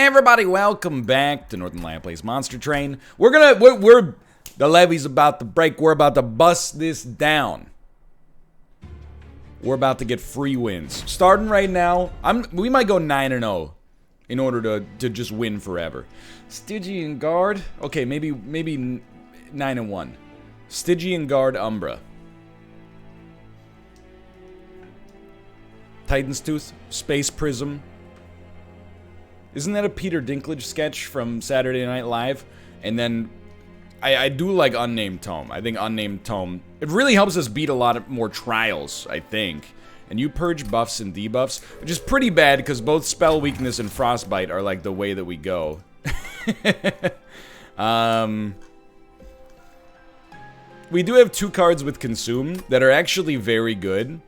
everybody, welcome back to Northern Lion Plays Monster Train. We're the levee's about to break. We're about to bust this down. We're about to get free wins. Starting right now, we might go 9-0 in order to just win forever. Stygian Guard. Okay, maybe 9-1. Stygian Guard Umbra. Titan's Tooth, Space Prism. Isn't that a Peter Dinklage sketch from Saturday Night Live? And then I do like Unnamed Tome. I think Unnamed Tome, it really helps us beat a lot of more trials, I think. And you purge buffs and debuffs, which is pretty bad because both Spell Weakness and Frostbite are like the way that we go. We do have 2 cards with Consume that are actually very good.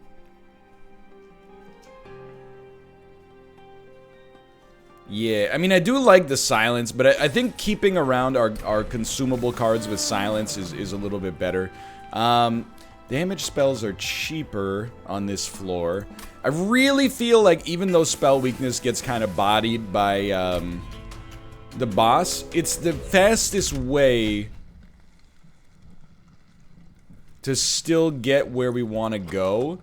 Yeah, I mean, I do like the Silence, but I think keeping around our consumable cards with Silence is a little bit better. Damage spells are cheaper on this floor. I really feel like even though Spell Weakness gets kind of bodied by the boss, it's the fastest way to still get where we want to go.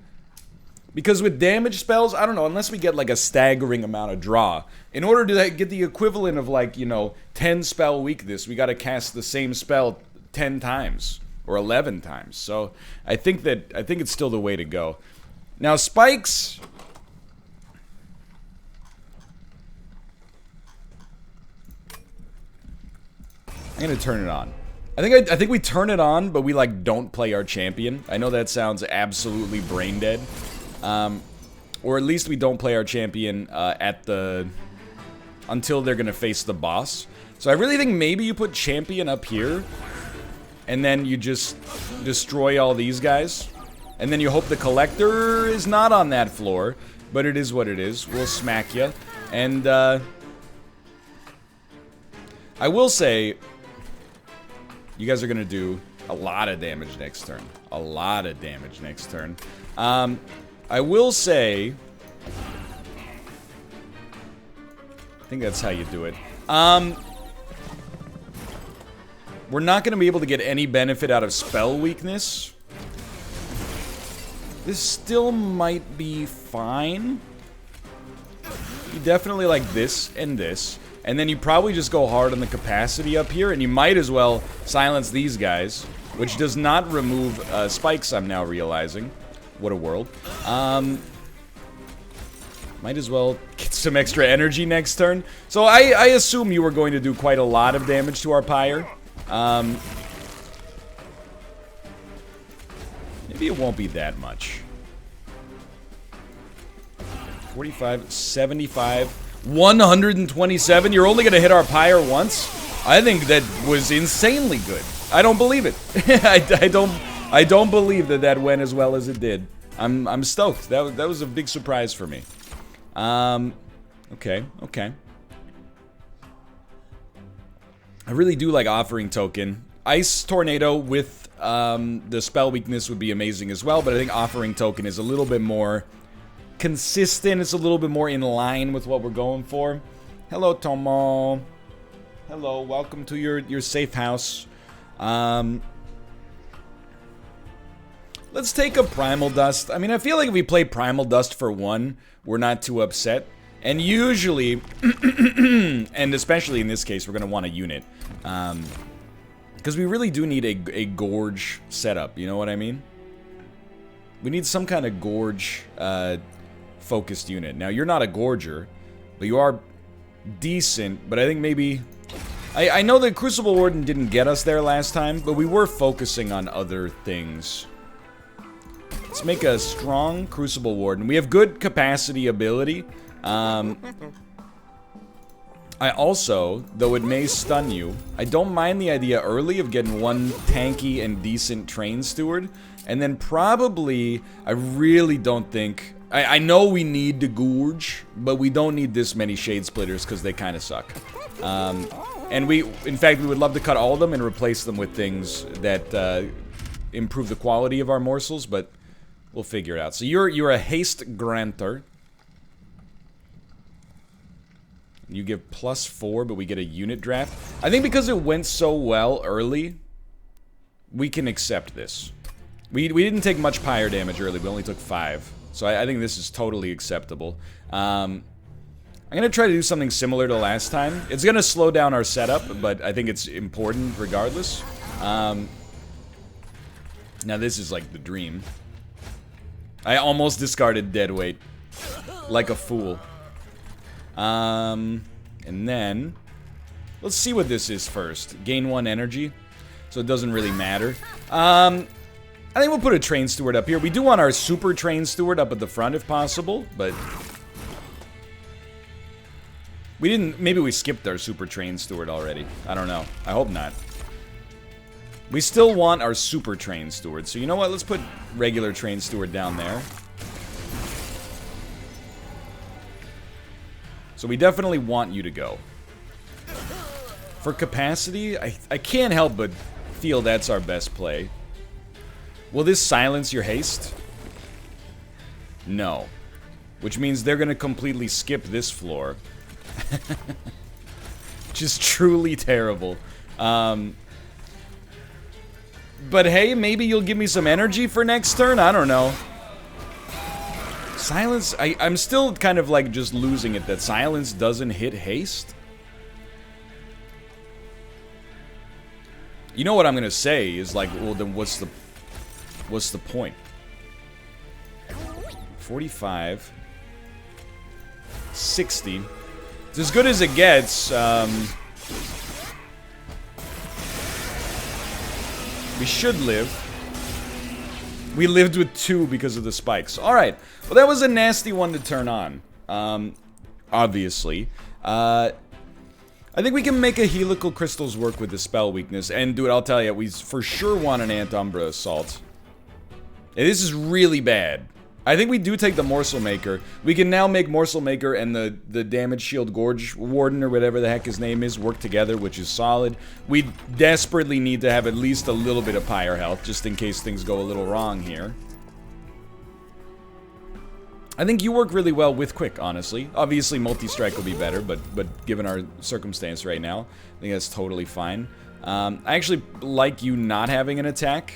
Because with damage spells, I don't know, unless we get like a staggering amount of draw, in order to get the equivalent of like, you know, 10 spell weakness, we gotta cast the same spell 10 times or 11 times. So I think it's still the way to go. Now spikes, I'm gonna turn it on. I think we turn it on, but we like don't play our champion. I know that sounds absolutely brain dead. Or at least we don't play our champion until they're gonna face the boss. So I really think maybe you put champion up here, and then you just destroy all these guys, and then you hope the collector is not on that floor, but it is what it is. We'll smack you, and I will say, you guys are gonna do a lot of damage next turn. A lot of damage next turn. I will say, I think that's how you do it. We're not going to be able to get any benefit out of spell weakness. This still might be fine. You definitely like this and this. And then you probably just go hard on the capacity up here, and you might as well silence these guys, which does not remove spikes, I'm now realizing. What a world. Might as well get some extra energy next turn. So I assume you were going to do quite a lot of damage to our pyre. Maybe it won't be that much. 45, 75, 127. You're only going to hit our pyre once? I think that was insanely good. I don't believe it. I don't believe that went as well as it did. I'm stoked. That was a big surprise for me. Okay. I really do like Offering Token. Ice Tornado with the spell weakness would be amazing as well, but I think Offering Token is a little bit more consistent. It's a little bit more in line with what we're going for. Hello, Tomo. Hello, welcome to your safe house. Let's take a Primal Dust. I mean, I feel like if we play Primal Dust for 1, we're not too upset. And usually, and especially in this case, we're going to want a unit. Because we really do need a Gorge setup, you know what I mean? We need some kind of Gorge focused unit. Now, you're not a Gorger, but you are decent. But I think maybe... I know that Crucible Warden didn't get us there last time, but we were focusing on other things. Let's make a strong Crucible Warden. We have good capacity ability. I also, though it may stun you, I don't mind the idea early of getting one tanky and decent Train Steward. And then probably, I really don't think... I know we need to Gorge, but we don't need this many Shade Splitters because they kind of suck. And in fact, we would love to cut all of them and replace them with things that improve the quality of our morsels, but we'll figure it out. So you're a haste granter. You give +4, but we get a unit draft. I think because it went so well early, we can accept this. We didn't take much pyre damage early. We only took 5. So I think this is totally acceptable. I'm going to try to do something similar to last time. It's going to slow down our setup, but I think it's important regardless. Now this is like the dream. I almost discarded deadweight. Like a fool. And then... let's see what this is first. Gain 1 energy. So it doesn't really matter. I think we'll put a train steward up here. We do want our super train steward up at the front if possible, but... we didn't... maybe we skipped our super train steward already. I don't know. I hope not. We still want our super train steward. So you know what? Let's put regular train steward down there. So we definitely want you to go. For capacity, I can't help but feel that's our best play. Will this silence your haste? No. Which means they're gonna completely skip this floor. Which is truly terrible. But hey, maybe you'll give me some energy for next turn? I don't know. Silence, I'm still kind of like just losing it that silence doesn't hit haste. You know what I'm gonna say is like, well then what's the point? 45. 60. It's as good as it gets. We should live. We lived with 2 because of the spikes. Alright. Well, that was a nasty one to turn on. Obviously. I think we can make a helical crystals work with the spell weakness. And dude, I'll tell you, we for sure want an Antumbra Assault. And this is really bad. I think we do take the Morsel Maker. We can now make Morsel Maker and the Damage Shield Gorge Warden, or whatever the heck his name is, work together, which is solid. We desperately need to have at least a little bit of pyre health, just in case things go a little wrong here. I think you work really well with Quick, honestly. Obviously, Multi-Strike will be better, but given our circumstance right now, I think that's totally fine. I actually like you not having an attack.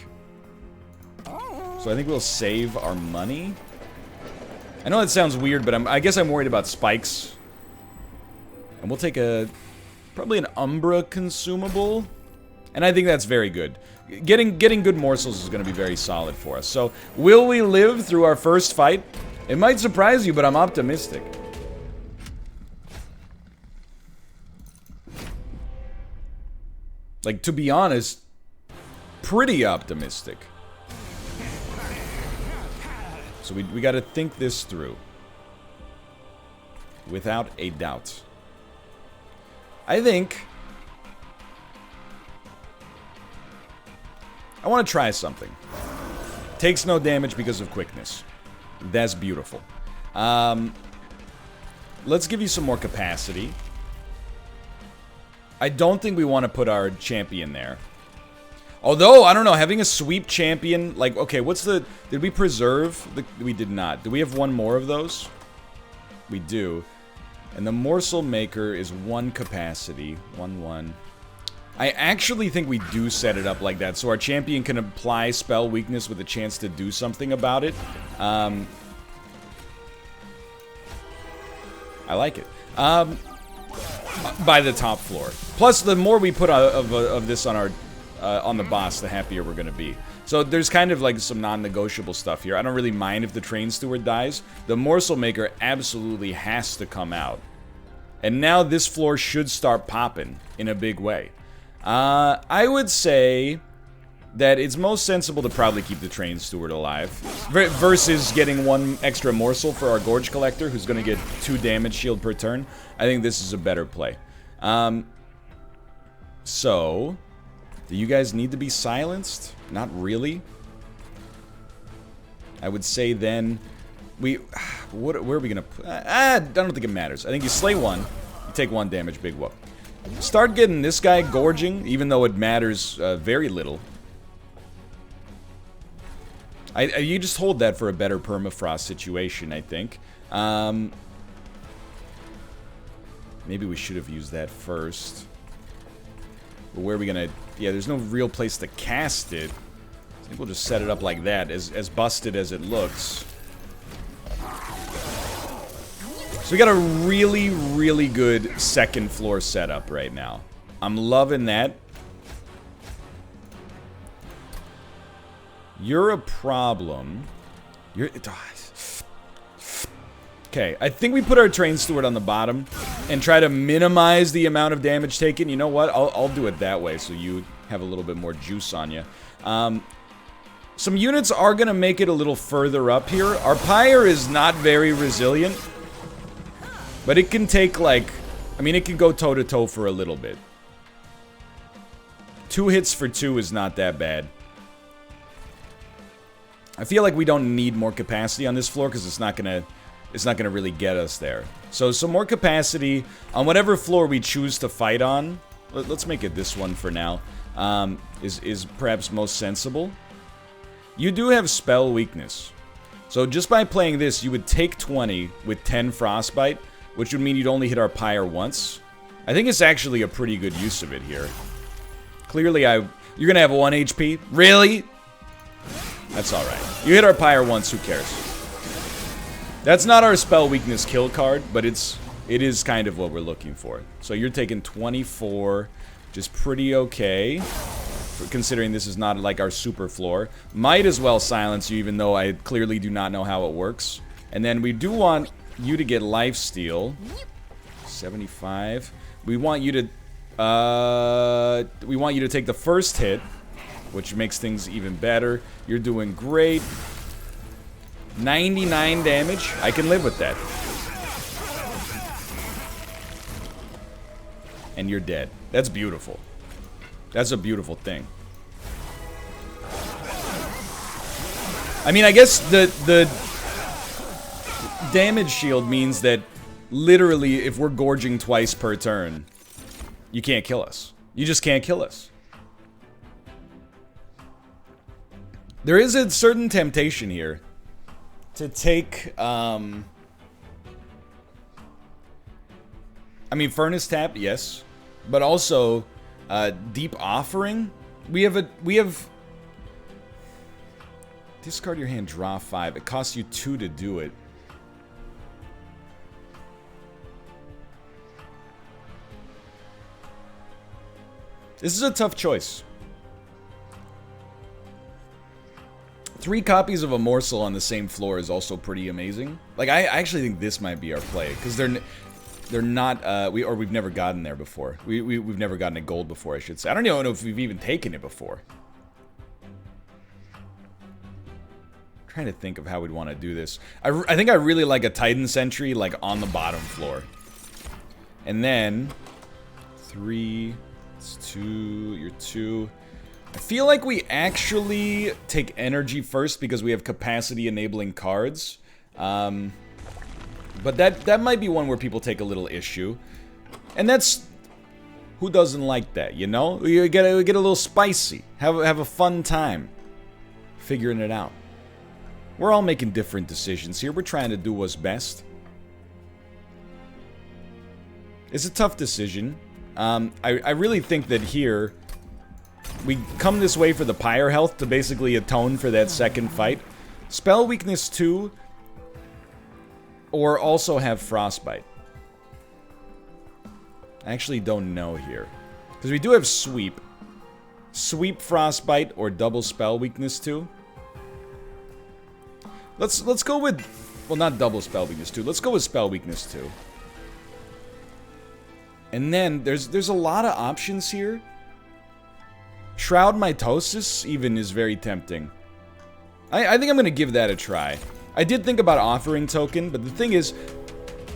So I think we'll save our money. I know that sounds weird, but I guess I'm worried about spikes. And we'll take probably an Umbra consumable. And I think that's very good. Getting good morsels is going to be very solid for us. So, will we live through our first fight? It might surprise you, but I'm optimistic. Like, to be honest, pretty optimistic. So we gotta think this through. Without a doubt. I think... I want to try something. Takes no damage because of quickness. That's beautiful. Let's give you some more capacity. I don't think we want to put our champion there. Although, I don't know, having a sweep champion, like, okay, what's the... Did we preserve? We did not. Do we have one more of those? We do. And the Morsel Maker is 1 capacity. 1-1. I actually think we do set it up like that, so our champion can apply spell weakness with a chance to do something about it. I like it. By the top floor. Plus, the more we put of this on our... on the boss, the happier we're gonna be. So there's kind of like some non-negotiable stuff here. I don't really mind if the train steward dies. The Morsel Maker absolutely has to come out. And now this floor should start popping in a big way. I would say that it's most sensible to probably keep the train steward alive. Versus getting 1 extra morsel for our Gorge Collector, who's gonna get 2 damage shield per turn. I think this is a better play. So... do you guys need to be silenced? Not really. I would say then... where are we gonna... I don't think it matters. I think you slay 1, you take 1 damage, big whoop. Start getting this guy gorging, even though it matters very little. You just hold that for a better permafrost situation, I think. Maybe we should have used that first. But where are we gonna... Yeah, there's no real place to cast it. I think we'll just set it up like that, as busted as it looks. So we got a really, really good second floor setup right now. I'm loving that. You're a problem. You're... Okay, I think we put our train steward on the bottom and try to minimize the amount of damage taken. You know what? I'll do it that way so you have a little bit more juice on you. Some units are going to make it a little further up here. Our pyre is not very resilient, but it can take, like... I mean, it can go toe-to-toe for a little bit. 2 hits for 2 is not that bad. I feel like we don't need more capacity on this floor because it's not gonna really get us there. So some more capacity on whatever floor we choose to fight on. Let's make it this one for now. Is perhaps most sensible. You do have spell weakness. So just by playing this, you would take 20 with 10 frostbite, which would mean you'd only hit our pyre once. I think it's actually a pretty good use of it here. Clearly, you're gonna have 1 HP. Really? That's alright. You hit our pyre once, who cares? That's not our spell weakness kill card, but it is kind of what we're looking for. So you're taking 24, which is pretty okay, considering this is not like our super floor. Might as well silence you, even though I clearly do not know how it works. And then we do want you to get lifesteal. 75. We want you to take the first hit, which makes things even better. You're doing great. 99 damage. I can live with that. And you're dead. That's beautiful. That's a beautiful thing. I mean, I guess the damage shield means that literally if we're gorging twice per turn, you can't kill us. You just can't kill us. There is a certain temptation here to take, I mean, Furnace Tap, yes, but also Deep Offering. We have discard your hand, draw 5. It costs you 2 to do it. This is a tough choice. 3 copies of a Morsel on the same floor is also pretty amazing. Like, I actually think this might be our play, because they're not, we've never gotten there before. We've never gotten a gold before, I should say. I don't even know if we've even taken it before. I'm trying to think of how we'd want to do this. I think I really like a Titan Sentry, like, on the bottom floor. And then, 3, it's 2, you're 2. I feel like we actually take energy first because we have capacity enabling cards. But that might be one where people take a little issue. And that's... Who doesn't like that, you know? We get a little spicy. Have a fun time figuring it out. We're all making different decisions here. We're trying to do what's best. It's a tough decision. I really think that here... We come this way for the pyre health to basically atone for that second fight. Spell weakness 2. Or also have frostbite. I actually don't know here. Because we do have sweep. Sweep frostbite or double spell weakness 2. Let's go with... Well, not double spell weakness 2. Let's go with spell weakness 2. And then there's a lot of options here. Shroud Mitosis even is very tempting. I think I'm going to give that a try. I did think about Offering Token, but the thing is,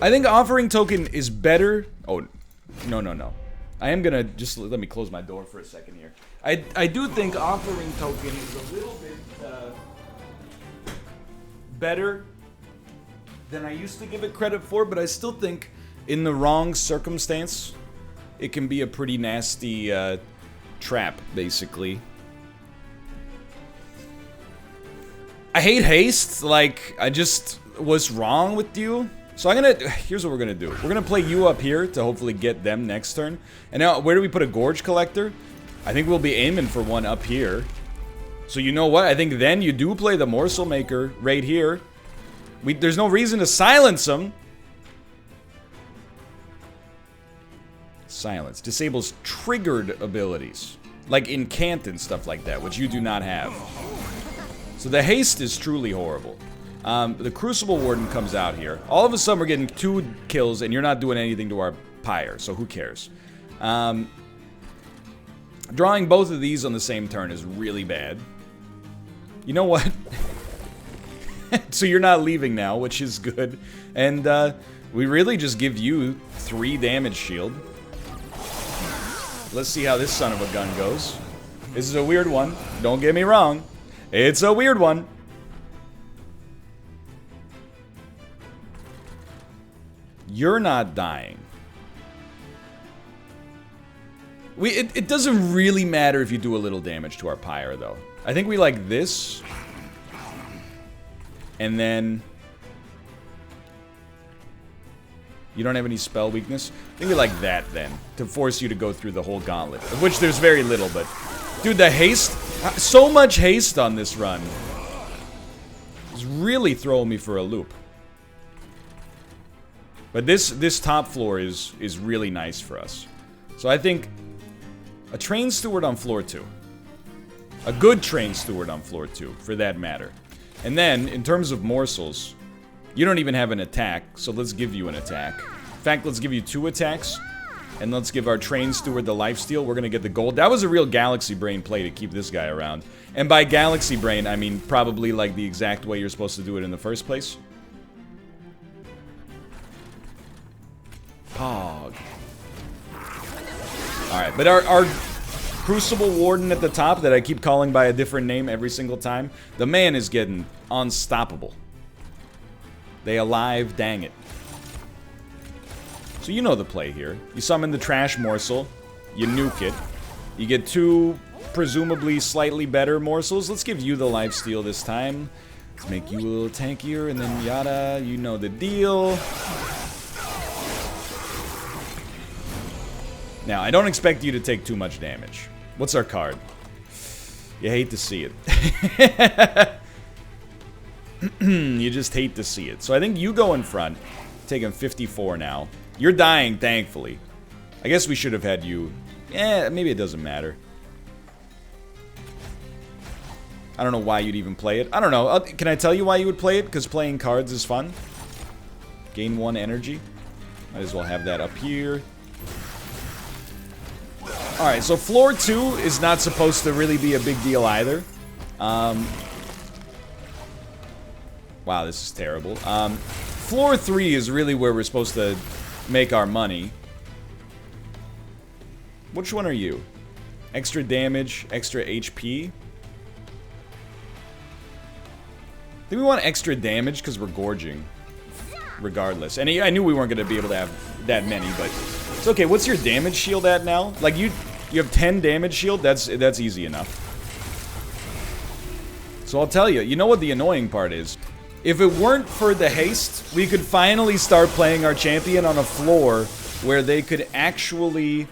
I think Offering Token is better... Oh, no. I am going to... Just let me close my door for a second here. I do think Offering Token is a little bit better than I used to give it credit for, but I still think in the wrong circumstance, it can be a pretty nasty... trap, basically. I hate haste. Like, what's wrong with you? So I'm gonna, here's what we're gonna do. We're gonna play you up here to hopefully get them next turn. And now, where do we put a Gorge Collector? I think we'll be aiming for one up here. So you know what? I think then you do play the Morsel Maker right here. There's no reason to silence him. Silence. Disables triggered abilities. Like Incant and stuff like that, which you do not have. So the haste is truly horrible. The Crucible Warden comes out here. All of a sudden we're getting 2 kills and you're not doing anything to our Pyre, so who cares? Drawing both of these on the same turn is really bad. You know what? So you're not leaving now, which is good. And we really just give you 3 damage shield. Let's see how this son of a gun goes. This is a weird one. Don't get me wrong. It's a weird one. You're not dying. It doesn't really matter if you do a little damage to our Pyre, though. I think we like this. And then... You don't have any spell weakness? I think we like that, then. To force you to go through the whole gauntlet. Of which there's very little, but... Dude, the haste... So much haste on this run. It's really throwing me for a loop. But this top floor is really nice for us. So I think... A Train Steward on floor 2. A good Train Steward on floor 2, for that matter. And then, in terms of morsels... You don't even have an attack, so let's give you an attack. In fact, let's give you 2 attacks. And let's give our Train Steward the lifesteal. We're gonna get the gold. That was a real Galaxy Brain play to keep this guy around. And by Galaxy Brain, I mean probably like the exact way you're supposed to do it in the first place. Pog. Alright, but our Crucible Warden at the top that I keep calling by a different name every single time, the man is getting unstoppable. They alive, dang it. So you know the play here. You summon the Trash Morsel, you nuke it, you get 2 presumably slightly better morsels. Let's give you the lifesteal this time. Let's make you a little tankier, and then yada, you know the deal. Now, I don't expect you to take too much damage. What's our card? You hate to see it. You just hate to see it. So I think you go in front, taking 54 now. You're dying, thankfully. I guess we should have had you... maybe it doesn't matter. I don't know why you'd even play it. I don't know. Can I tell you why you would play it? Because playing cards is fun. Gain 1 energy. Might as well have that up here. Alright, so floor 2 is not supposed to really be a big deal either. Wow, this is terrible. Floor 3 is really where we're supposed to make our money. Which one are you? Extra damage, extra HP? I think we want extra damage because we're gorging. Regardless. And I knew we weren't going to be able to have that many, but... It's okay, what's your damage shield at now? Like, you have 10 damage shield? That's easy enough. So I'll tell you, you know what the annoying part is? If it weren't for the haste, we could finally start playing our champion on a floor where they could actually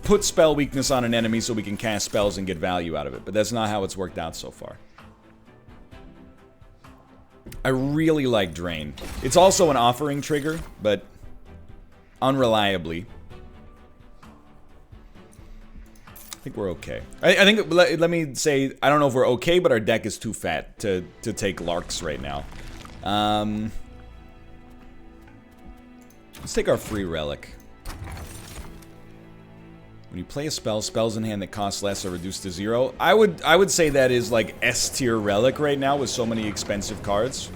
put spell weakness on an enemy so we can cast spells and get value out of it. But that's not how it's worked out so far. I really like Drain. It's also an offering trigger, but unreliably. I think we're okay. I think, let me say, I don't know if we're okay, but our deck is too fat to take Larks right now. Let's take our free Relic. When you play a spell, spells in hand that cost less are reduced to 0. I would say that is like S tier Relic right now with so many expensive cards.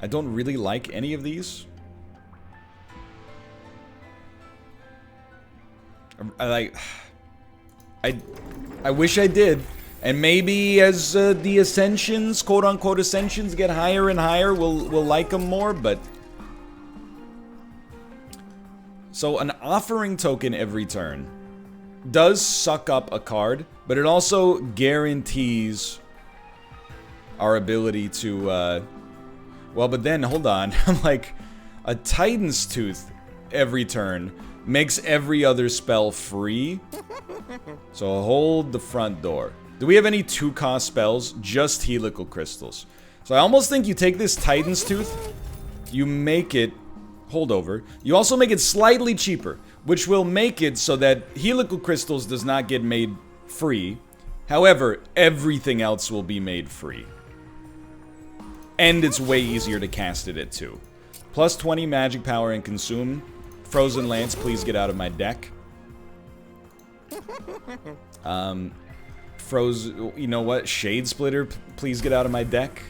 I don't really like any of these. I wish I did. And maybe as the ascensions, quote-unquote ascensions, get higher and higher, we'll like them more, but... So, an offering token every turn does suck up a card, but it also guarantees our ability to, well, but then, hold on. I'm like, a Titan's Tooth every turn makes every other spell free. So hold the front door. Do we have any 2-cost spells? Just helical crystals. So I almost think you take this Titan's Tooth, you make it holdover. You also make it slightly cheaper, which will make it so that helical crystals does not get made free. However, everything else will be made free. And it's way easier to cast it at 2. Plus 20 magic power and consume. Frozen Lance, please get out of my deck. You know what? Shade Splitter, please get out of my deck.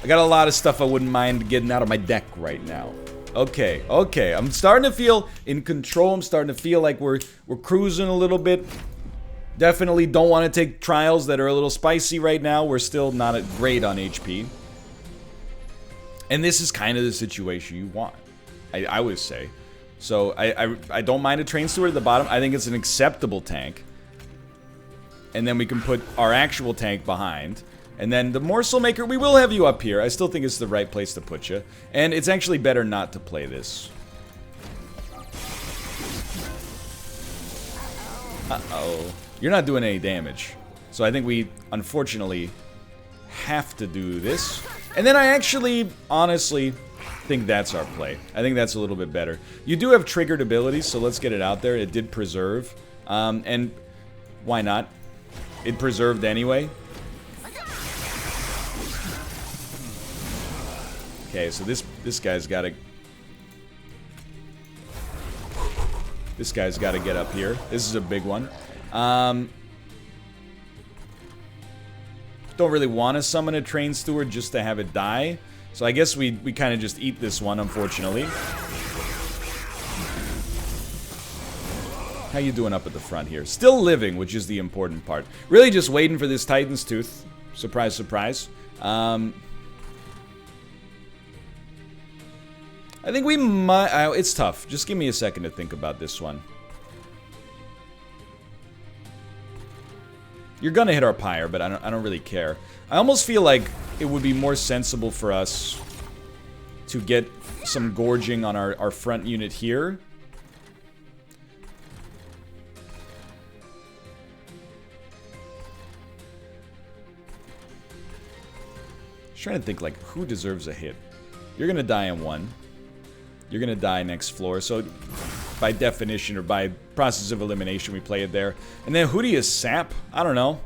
I got a lot of stuff I wouldn't mind getting out of my deck right now. Okay, okay. I'm starting to feel in control. I'm starting to feel like we're cruising a little bit. Definitely don't want to take trials that are a little spicy right now. We're still not great on HP. And this is kind of the situation you want, I would say. So I don't mind a Train Steward at the bottom. I think it's an acceptable tank. And then we can put our actual tank behind. And then the Morsel Maker, we will have you up here. I still think it's the right place to put you. And it's actually better not to play this. Uh-oh. You're not doing any damage. So I think we, unfortunately, have to do this. And then I actually, honestly, think that's our play. I think that's a little bit better. You do have triggered abilities, so let's get it out there. It did preserve. And why not? It preserved anyway. Okay, so this guy's gotta... This guy's gotta get up here. This is a big one. Don't really want to summon a Train Steward just to have it die. So I guess we kind of just eat this one, unfortunately. How you doing up at the front here? Still living, which is the important part. Really just waiting for this Titan's Tooth. Surprise, surprise. I think we might... it's tough. Just give me a second to think about this one. You're gonna hit our pyre, but I don't really care. I almost feel like it would be more sensible for us to get some gorging on our front unit here. Just trying to think, like, who deserves a hit? You're gonna die in one. You're gonna die next floor, so by definition, or by process of elimination, we play it there. And then who do you sap? I don't know.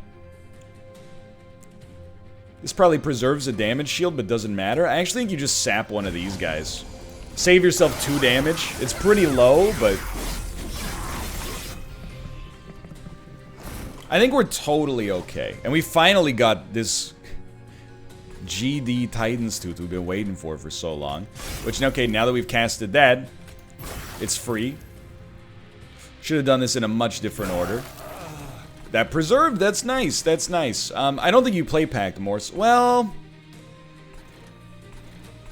This probably preserves a damage shield, but doesn't matter. I actually think you just sap one of these guys. Save yourself 2 damage. It's pretty low, but... I think we're totally okay. And we finally got this... GD Titan's Tooth we've been waiting for so long. Which, okay, now that we've casted that, it's free. Should have done this in a much different order. That preserved, that's nice, that's nice. I don't think you play Pact Morsel. Well...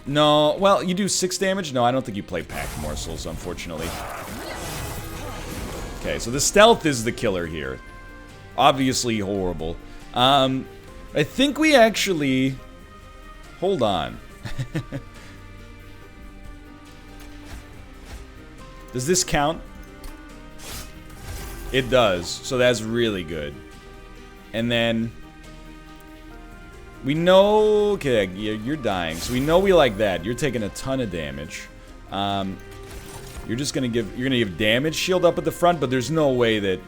No, well, you do 6 damage? No, I don't think you play Pact Morsels, unfortunately. Okay, so the stealth is the killer here. Obviously horrible. I think we actually... Hold on. Does this count? It does, so that's really good. And then... We know... Okay, you're dying, so we know we like that. You're taking a ton of damage. You're just gonna give... You're gonna give damage shield up at the front, but there's no way that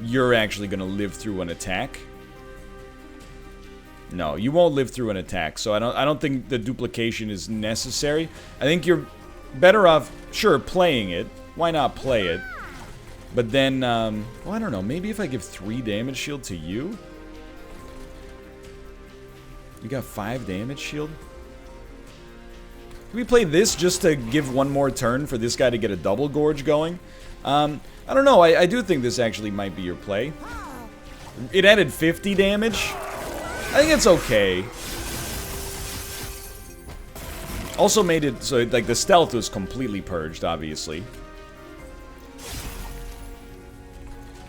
you're actually gonna live through an attack. No, you won't live through an attack, so I don't think the duplication is necessary. I think you're better off, sure, playing it. Why not play it? But then, well, I don't know, maybe if I give 3 damage shield to you? You got 5 damage shield? Can we play this just to give 1 more turn for this guy to get a double gorge going? I don't know, I do think this actually might be your play. It added 50 damage. I think it's okay. Also made it so, like, the stealth was completely purged, obviously.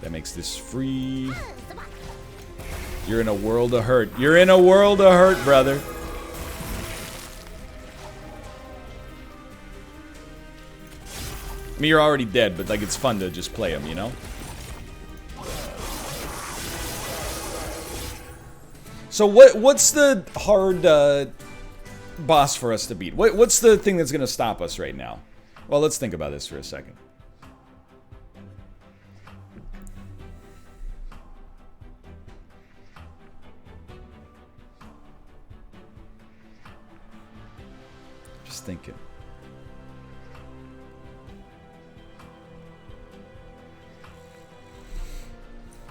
That makes this free. You're in a world of hurt. You're in a world of hurt, brother. I mean, you're already dead, but, like, it's fun to just play him, you know? So what's the hard boss for us to beat? What's the thing that's going to stop us right now? Well, let's think about this for a second. Just thinking.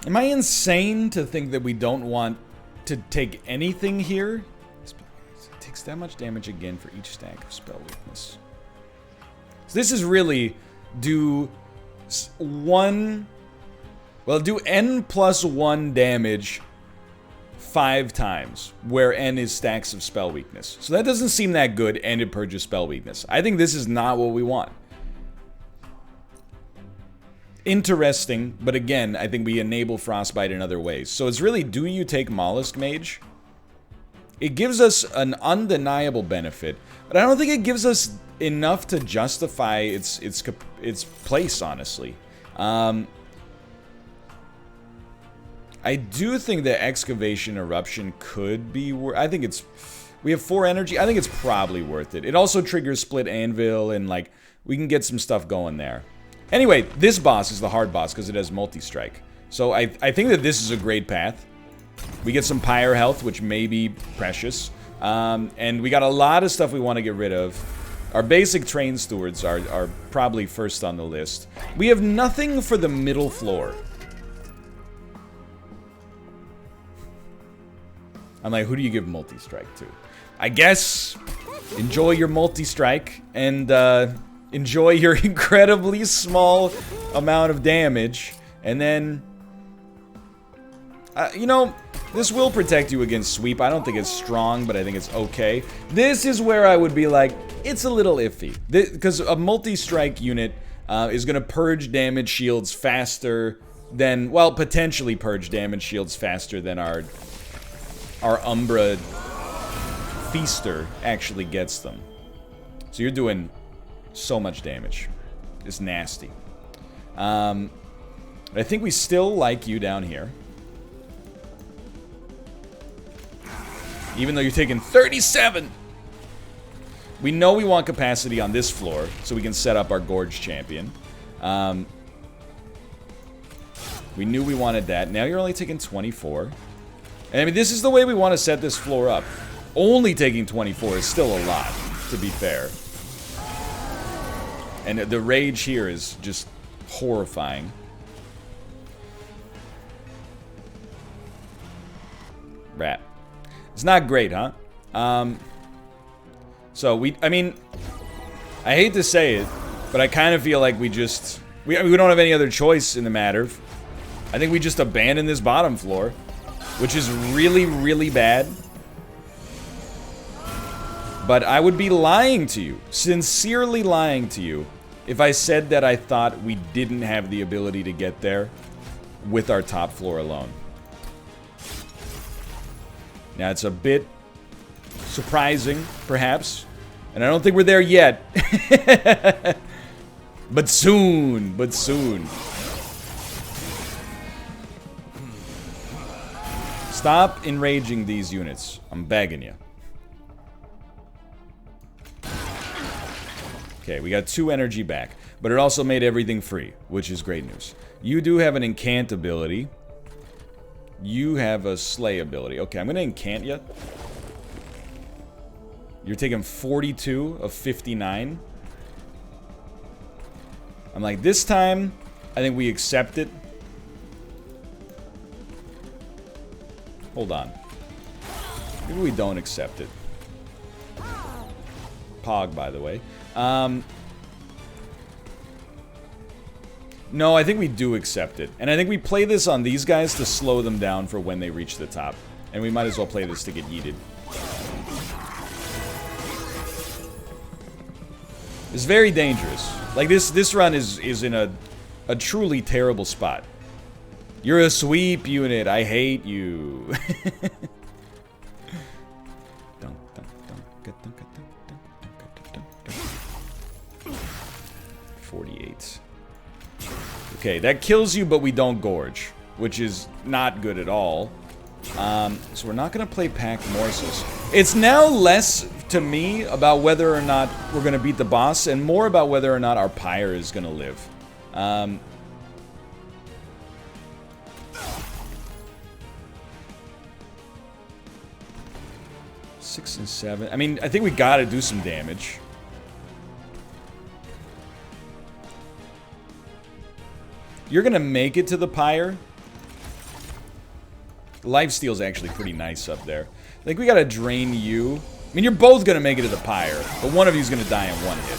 Am I insane to think that we don't want to take anything here? It takes that much damage again for each stack of spell weakness. So this is really do n plus 1 damage 5 times, where n is stacks of spell weakness. So that doesn't seem that good, and it purges spell weakness. I think this is not what we want. Interesting, but again, I think we enable Frostbite in other ways. So it's really, do you take Mollusk Mage? It gives us an undeniable benefit, but I don't think it gives us enough to justify its place, honestly. I do think that Excavation Eruption could be worth. I think it's. We have 4 energy. I think it's probably worth it. It also triggers Split Anvil, and like we can get some stuff going there. Anyway, this boss is the hard boss because it has multi-strike. So I think that this is a great path. We get some Pyre health, which may be precious. And we got a lot of stuff we want to get rid of. Our basic Train Stewards are probably first on the list. We have nothing for the middle floor. I'm like, who do you give multi-strike to? I guess enjoy your multi-strike and enjoy your incredibly small amount of damage. And then, you know, this will protect you against sweep. I don't think it's strong, but I think it's okay. This is where I would be like, it's a little iffy. Because a multi-strike unit is going to purge damage shields faster than, well, potentially purge damage shields faster than our Umbra Feaster actually gets them. So you're doing so much damage. It's nasty. I think we still like you down here. Even though you're taking 37! We know we want capacity on this floor, so we can set up our Gorge Champion. We knew we wanted that. Now you're only taking 24. And I mean, this is the way we want to set this floor up. Only taking 24 is still a lot, to be fair. And the rage here is just horrifying. Rat. It's not great, huh? So I mean, I hate to say it, but I kind of feel like we don't have any other choice in the matter. I think we just abandon this bottom floor, which is really, really bad. But I would be lying to you, sincerely lying to you, if I said that I thought we didn't have the ability to get there with our top floor alone. Now, it's a bit surprising, perhaps, and I don't think we're there yet. But soon, but soon. Stop enraging these units. I'm begging you. Okay, we got 2 energy back, but it also made everything free, which is great news. You do have an incant ability. You have a slay ability. Okay, I'm gonna incant you. You're taking 42 of 59. I'm like, this time, I think we accept it. Hold on. Maybe we don't accept it. Pog, by the way. No, I think we do accept it. And I think we play this on these guys to slow them down for when they reach the top. And we might as well play this to get yeeted. It's very dangerous. Like, this run is in a truly terrible spot. You're a sweep unit. I hate you. 48. Okay, that kills you, but we don't gorge, which is not good at all. So we're not gonna play packed morsels. It's now less to me about whether or not we're gonna beat the boss, and more about whether or not our pyre is gonna live. 6 and 7. I mean, I think we gotta do some damage. You're gonna make it to the pyre. Lifesteal's actually pretty nice up there. I think we gotta drain you. I mean, you're both gonna make it to the pyre, but one of you's gonna die in one hit.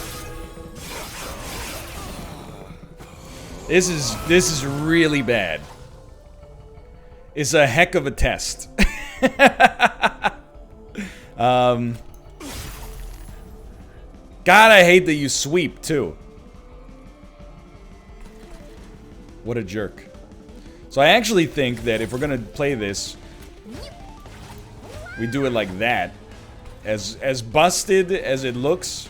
This is really bad. It's a heck of a test. God, I hate that you sweep too. What a jerk. So I actually think that if we're gonna play this, we do it like that. As busted as it looks,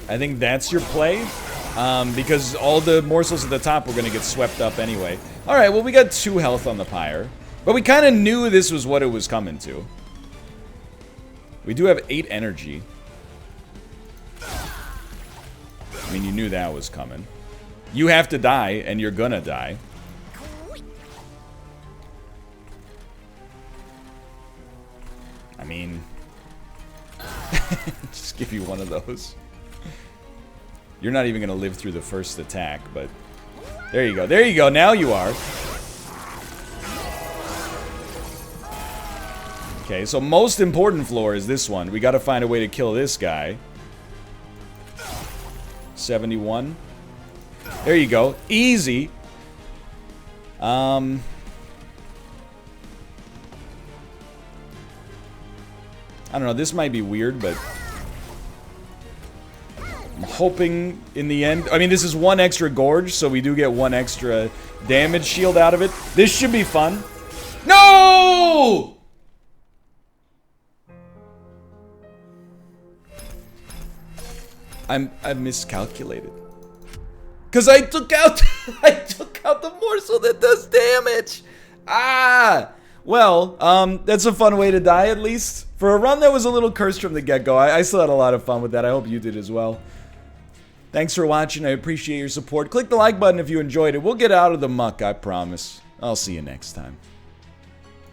I think that's your play. Because all the morsels at the top are gonna get swept up anyway. Alright, well we got 2 health on the pyre. But we kinda knew this was what it was coming to. We do have 8 energy. I mean, you knew that was coming. You have to die, and you're gonna die. I mean... just give you one of those. You're not even gonna live through the first attack, but... There you go, there you go, now you are. Okay, so most important floor is this one. We gotta find a way to kill this guy. 71. There you go. Easy. I don't know, this might be weird, but... I'm hoping in the end... I mean, this is 1 extra gorge, so we do get 1 extra damage shield out of it. This should be fun. No! I miscalculated. Cause I took out the morsel that does damage. Ah, well, that's a fun way to die at least. For a run that was a little cursed from the get-go, I still had a lot of fun with that. I hope you did as well. Thanks for watching. I appreciate your support. Click the like button if you enjoyed it. We'll get out of the muck, I promise. I'll see you next time.